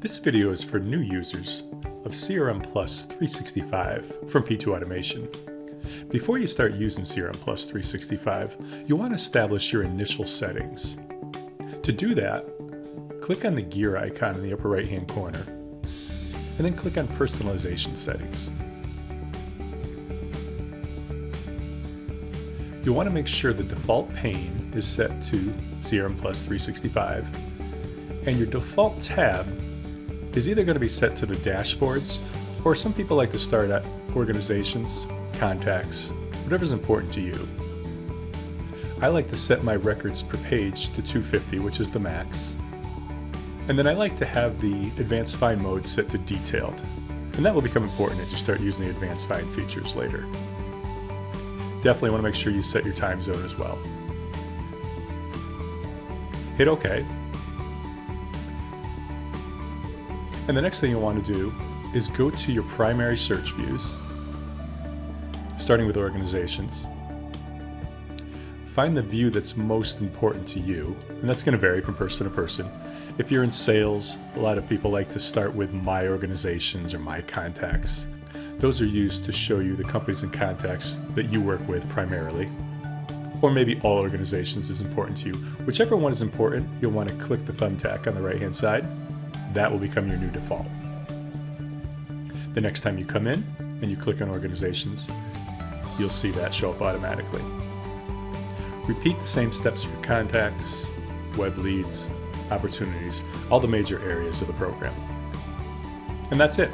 This video is for new users of CRMPlus365 from P2 Automation. Before you start using CRMPlus365, you want to establish your initial settings. To do that, click on the gear icon in the upper right-hand corner, and then click on Personalization Settings. You'll want to make sure the default pane is set to CRMPlus365, and your default tab is either going to be set to the dashboards, or some people like to start at organizations, contacts, whatever's important to you. I like to set my records per page to 250, which is the max. And then I like to have the advanced find mode set to detailed. And that will become important as you start using the advanced find features later. Definitely want to make sure you set your time zone as well. Hit OK. And the next thing you'll want to do is go to your primary search views, starting with organizations. Find the view that's most important to you, and that's going to vary from person to person. If you're in sales, a lot of people like to start with My Organizations or My Contacts. Those are used to show you the companies and contacts that you work with primarily. Or maybe All Organizations is important to you. Whichever one is important, you'll want to click the thumbtack on the right-hand side. That will become your new default. The next time you come in and you click on Organizations, you'll see that show up automatically. Repeat the same steps for contacts, web leads, opportunities, all the major areas of the program. And that's it.